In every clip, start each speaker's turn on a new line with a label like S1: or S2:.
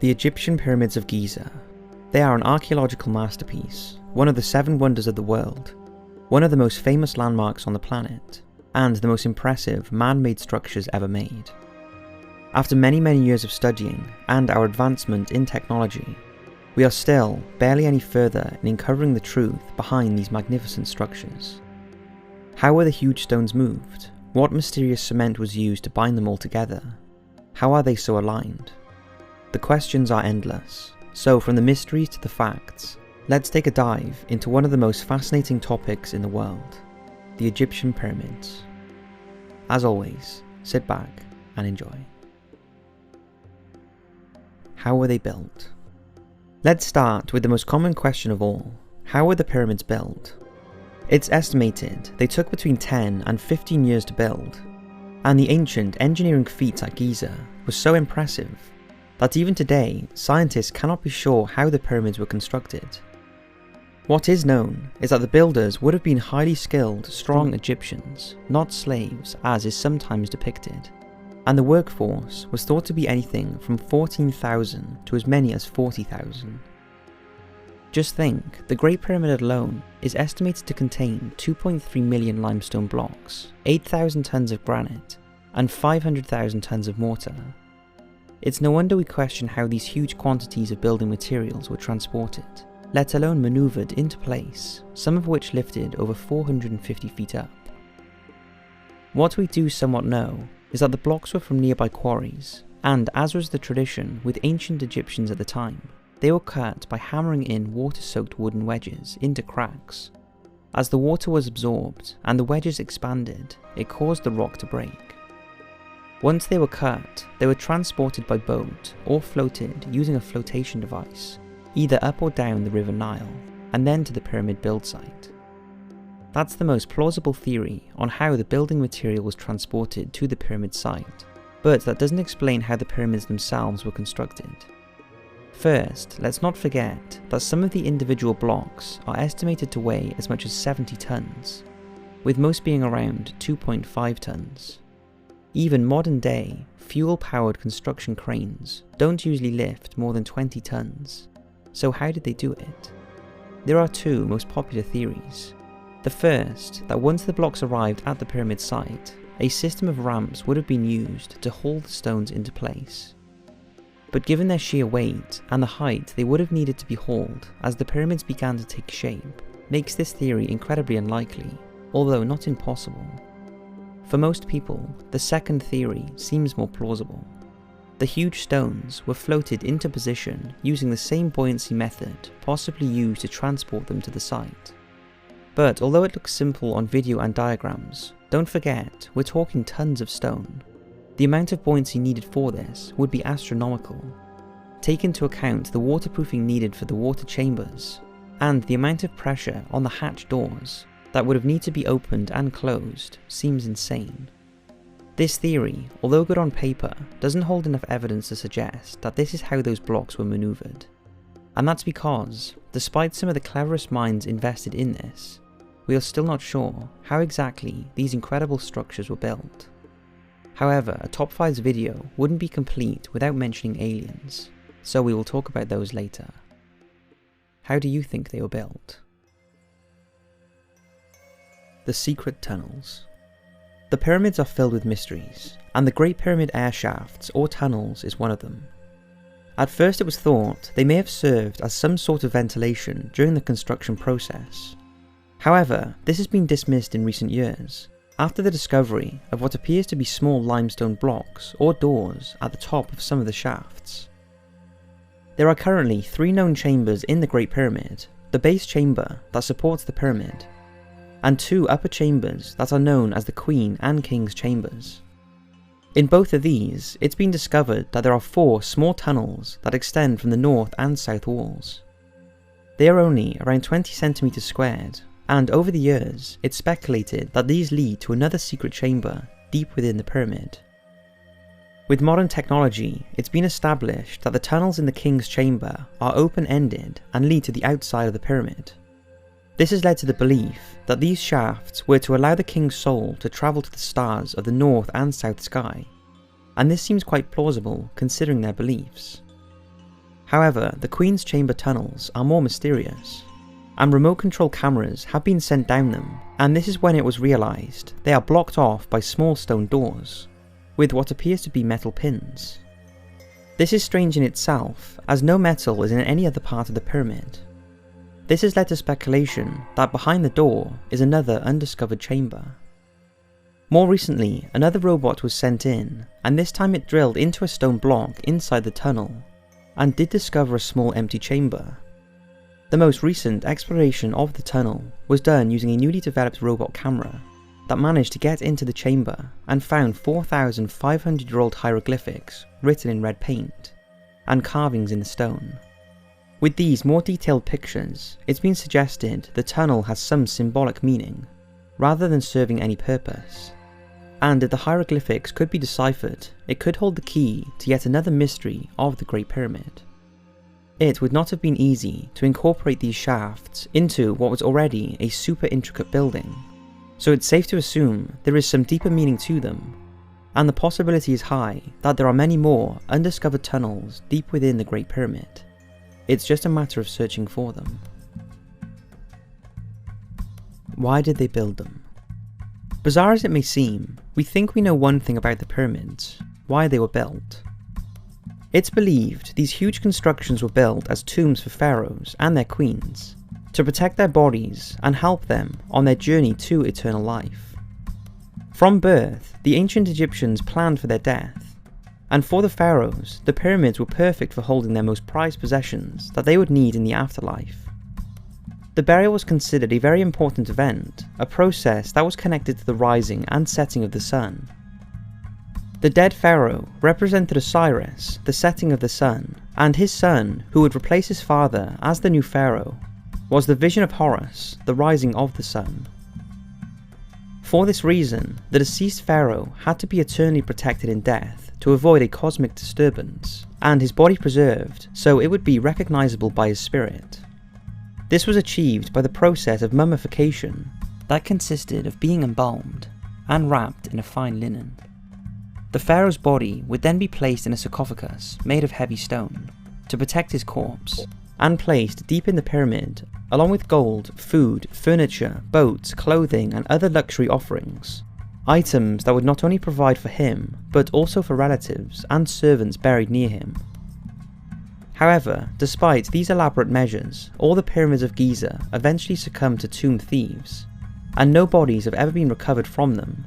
S1: The Egyptian Pyramids of Giza. They are an archaeological masterpiece, one of the 7 wonders of the world, one of the most famous landmarks on the planet, and the most impressive man-made structures ever made. After many years of studying and our advancement in technology, we are still barely any further in uncovering the truth behind these magnificent structures. How were the huge stones moved? What mysterious cement was used to bind them all together? How are they so aligned? The questions are endless, so from the mysteries to the facts, let's take a dive into one of the most fascinating topics in the world, the Egyptian pyramids. As always, sit back and enjoy. How were they built? Let's start with the most common question of all. How were the pyramids built? It's estimated they took between 10 and 15 years to build, and the ancient engineering feats at Giza were so impressive that even today, scientists cannot be sure how the pyramids were constructed. What is known is that the builders would have been highly skilled, strong Egyptians, not slaves as is sometimes depicted, and the workforce was thought to be anything from 14,000 to as many as 40,000. Just think, the Great Pyramid alone is estimated to contain 2.3 million limestone blocks, 8,000 tons of granite, and 500,000 tons of mortar. It's no wonder we question how these huge quantities of building materials were transported, let alone manoeuvred into place, some of which lifted over 450 feet up. What we do somewhat know is that the blocks were from nearby quarries, and as was the tradition with ancient Egyptians at the time, they were cut by hammering in water-soaked wooden wedges into cracks. As the water was absorbed and the wedges expanded, it caused the rock to break. Once they were cut, they were transported by boat or floated using a flotation device, either up or down the River Nile, and then to the pyramid build site. That's the most plausible theory on how the building material was transported to the pyramid site, but that doesn't explain how the pyramids themselves were constructed. First, let's not forget that some of the individual blocks are estimated to weigh as much as 70 tons, with most being around 2.5 tons. Even modern day, fuel-powered construction cranes don't usually lift more than 20 tons, so how did they do it? There are 2 most popular theories. The first, that once the blocks arrived at the pyramid site, a system of ramps would have been used to hold the stones into place. But given their sheer weight and the height they would have needed to be hauled as the pyramids began to take shape, makes this theory incredibly unlikely, although not impossible. For most people, the second theory seems more plausible. The huge stones were floated into position using the same buoyancy method possibly used to transport them to the site. But although it looks simple on video and diagrams, don't forget we're talking tons of stone. The amount of buoyancy needed for this would be astronomical. Take into account the waterproofing needed for the water chambers, and the amount of pressure on the hatch doors that would have needed to be opened and closed seems insane. This theory, although good on paper, doesn't hold enough evidence to suggest that this is how those blocks were manoeuvred. And that's because, despite some of the cleverest minds invested in this, we are still not sure how exactly these incredible structures were built. However, a Top 5's video wouldn't be complete without mentioning aliens, so we will talk about those later. How do you think they were built? The secret tunnels. The pyramids are filled with mysteries, and the Great Pyramid air shafts or tunnels is one of them. At first it was thought they may have served as some sort of ventilation during the construction process. However, this has been dismissed in recent years, after the discovery of what appears to be small limestone blocks or doors at the top of some of the shafts. There are currently 3 known chambers in the Great Pyramid, the base chamber that supports the pyramid, and 2 upper chambers that are known as the Queen and King's chambers. In both of these, it's been discovered that there are 4 small tunnels that extend from the north and south walls. They are only around 20 centimeters squared, and over the years, it's speculated that these lead to another secret chamber deep within the pyramid. With modern technology, it's been established that the tunnels in the King's chamber are open-ended and lead to the outside of the pyramid. This has led to the belief that these shafts were to allow the king's soul to travel to the stars of the north and south sky, and this seems quite plausible considering their beliefs. However, the Queen's Chamber tunnels are more mysterious, and remote control cameras have been sent down them, and this is when it was realised they are blocked off by small stone doors, with what appears to be metal pins. This is strange in itself, as no metal is in any other part of the pyramid. This has led to speculation that behind the door is another undiscovered chamber. More recently, another robot was sent in, and this time it drilled into a stone block inside the tunnel, and did discover a small empty chamber. The most recent exploration of the tunnel was done using a newly developed robot camera that managed to get into the chamber and found 4,500-year-old hieroglyphics written in red paint, and carvings in the stone. With these more detailed pictures, it's been suggested the tunnel has some symbolic meaning, rather than serving any purpose. And if the hieroglyphics could be deciphered, it could hold the key to yet another mystery of the Great Pyramid. It would not have been easy to incorporate these shafts into what was already a super intricate building, so it's safe to assume there is some deeper meaning to them, and the possibility is high that there are many more undiscovered tunnels deep within the Great Pyramid. It's just a matter of searching for them. Why did they build them? Bizarre as it may seem, we think we know one thing about the pyramids: why they were built. It's believed these huge constructions were built as tombs for pharaohs and their queens, to protect their bodies and help them on their journey to eternal life. From birth, the ancient Egyptians planned for their death, and for the pharaohs, the pyramids were perfect for holding their most prized possessions that they would need in the afterlife. The burial was considered a very important event, a process that was connected to the rising and setting of the sun. The dead pharaoh represented Osiris, the setting of the sun, and his son, who would replace his father as the new pharaoh, was the vision of Horus, the rising of the sun. For this reason, the deceased pharaoh had to be eternally protected in death to avoid a cosmic disturbance, and his body preserved so it would be recognisable by his spirit. This was achieved by the process of mummification that consisted of being embalmed and wrapped in a fine linen. The pharaoh's body would then be placed in a sarcophagus made of heavy stone to protect his corpse, and placed deep in the pyramid, along with gold, food, furniture, boats, clothing, and other luxury offerings. Items that would not only provide for him, but also for relatives and servants buried near him. However, despite these elaborate measures, all the pyramids of Giza eventually succumbed to tomb thieves, and no bodies have ever been recovered from them.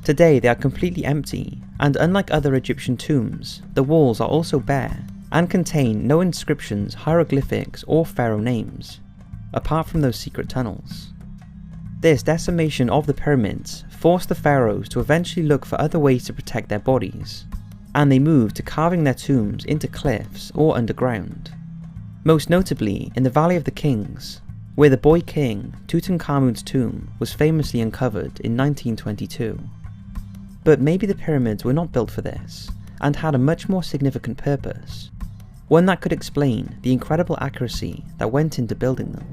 S1: Today they are completely empty, and unlike other Egyptian tombs, the walls are also bare, and contain no inscriptions, hieroglyphics, or pharaoh names, apart from those secret tunnels. This decimation of the pyramids forced the pharaohs to eventually look for other ways to protect their bodies, and they moved to carving their tombs into cliffs or underground. Most notably in the Valley of the Kings, where the boy king Tutankhamun's tomb was famously uncovered in 1922. But maybe the pyramids were not built for this, and had a much more significant purpose, one that could explain the incredible accuracy that went into building them.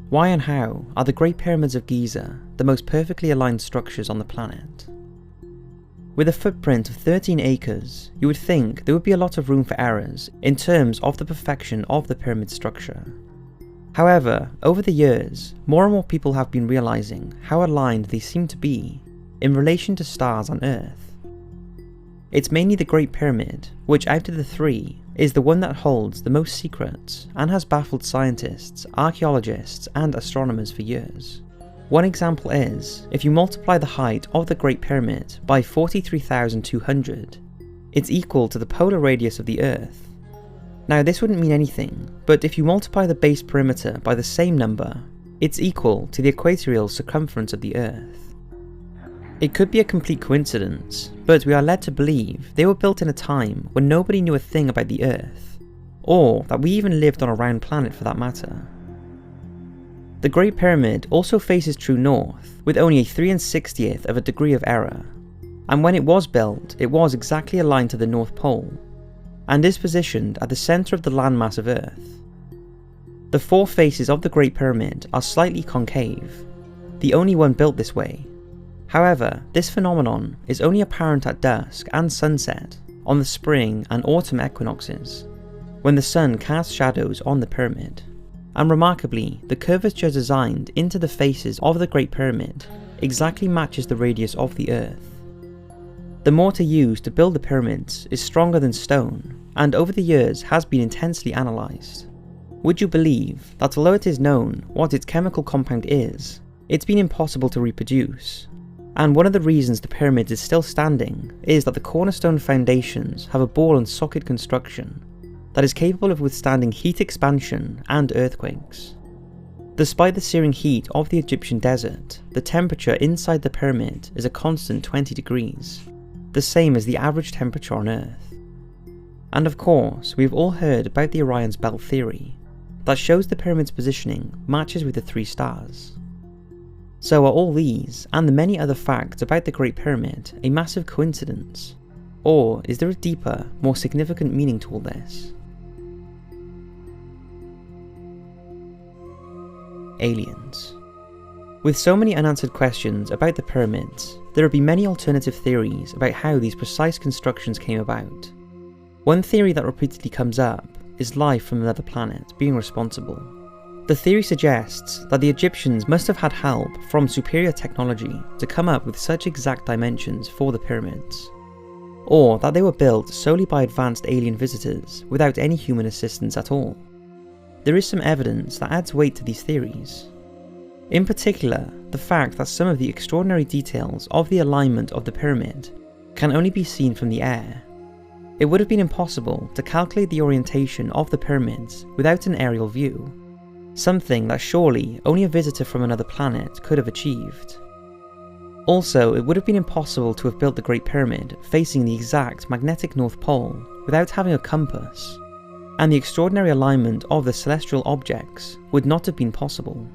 S1: Why and how are the Great Pyramids of Giza the most perfectly aligned structures on the planet? With a footprint of 13 acres, you would think there would be a lot of room for errors in terms of the perfection of the pyramid structure. However, over the years, more and more people have been realizing how aligned they seem to be in relation to stars on Earth. It's mainly the Great Pyramid, which out of the three is the one that holds the most secrets and has baffled scientists, archaeologists, and astronomers for years. One example is, if you multiply the height of the Great Pyramid by 43,200, it's equal to the polar radius of the Earth. Now this wouldn't mean anything, but if you multiply the base perimeter by the same number, it's equal to the equatorial circumference of the Earth. It could be a complete coincidence, but we are led to believe they were built in a time when nobody knew a thing about the Earth, or that we even lived on a round planet for that matter. The Great Pyramid also faces true north, with only a 3/60th of a degree of error, and when it was built, it was exactly aligned to the North Pole, and is positioned at the centre of the landmass of Earth. The four faces of the Great Pyramid are slightly concave, the only one built this way. However, this phenomenon is only apparent at dusk and sunset, on the spring and autumn equinoxes, when the sun casts shadows on the pyramid. And remarkably, the curvature designed into the faces of the Great Pyramid exactly matches the radius of the Earth. The mortar used to build the pyramids is stronger than stone, and over the years has been intensely analysed. Would you believe that although it is known what its chemical compound is, it's been impossible to reproduce? And one of the reasons the pyramid is still standing is that the cornerstone foundations have a ball and socket construction that is capable of withstanding heat expansion and earthquakes. Despite the searing heat of the Egyptian desert, the temperature inside the pyramid is a constant 20 degrees, the same as the average temperature on Earth. And of course, we've all heard about the Orion's Belt theory, that shows the pyramid's positioning matches with the 3 stars. So are all these, and the many other facts about the Great Pyramid, a massive coincidence? Or is there a deeper, more significant meaning to all this? Aliens. With so many unanswered questions about the pyramids, there have been many alternative theories about how these precise constructions came about. One theory that repeatedly comes up is life from another planet being responsible. The theory suggests that the Egyptians must have had help from superior technology to come up with such exact dimensions for the pyramids, or that they were built solely by advanced alien visitors without any human assistance at all. There is some evidence that adds weight to these theories. In particular, the fact that some of the extraordinary details of the alignment of the pyramid can only be seen from the air. It would have been impossible to calculate the orientation of the pyramids without an aerial view, something that surely only a visitor from another planet could have achieved. Also, it would have been impossible to have built the Great Pyramid facing the exact magnetic North Pole without having a compass, and the extraordinary alignment of the celestial objects would not have been possible,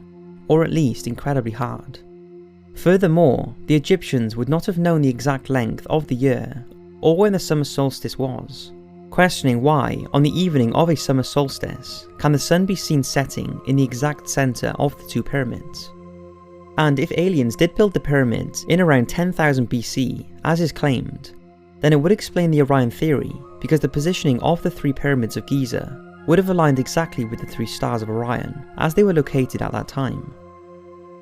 S1: or at least incredibly hard. Furthermore, the Egyptians would not have known the exact length of the year or when the summer solstice was, questioning why, on the evening of a summer solstice, can the sun be seen setting in the exact centre of the 2 pyramids. And if aliens did build the pyramids in around 10,000 BC, as is claimed, then it would explain the Orion theory, because the positioning of the 3 pyramids of Giza would have aligned exactly with the 3 stars of Orion as they were located at that time.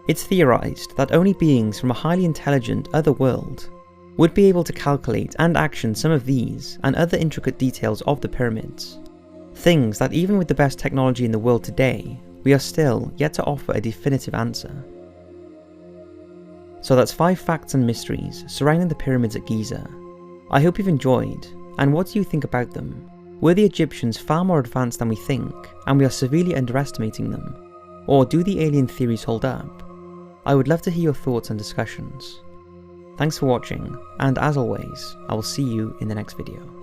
S1: It's theorised that only beings from a highly intelligent other world would be able to calculate and action some of these and other intricate details of the pyramids, things that even with the best technology in the world today, we are still yet to offer a definitive answer. So that's 5 facts and mysteries surrounding the pyramids at Giza. I hope you've enjoyed, and what do you think about them? Were the Egyptians far more advanced than we think, and we are severely underestimating them? Or do the alien theories hold up? I would love to hear your thoughts and discussions. Thanks for watching, and as always, I will see you in the next video.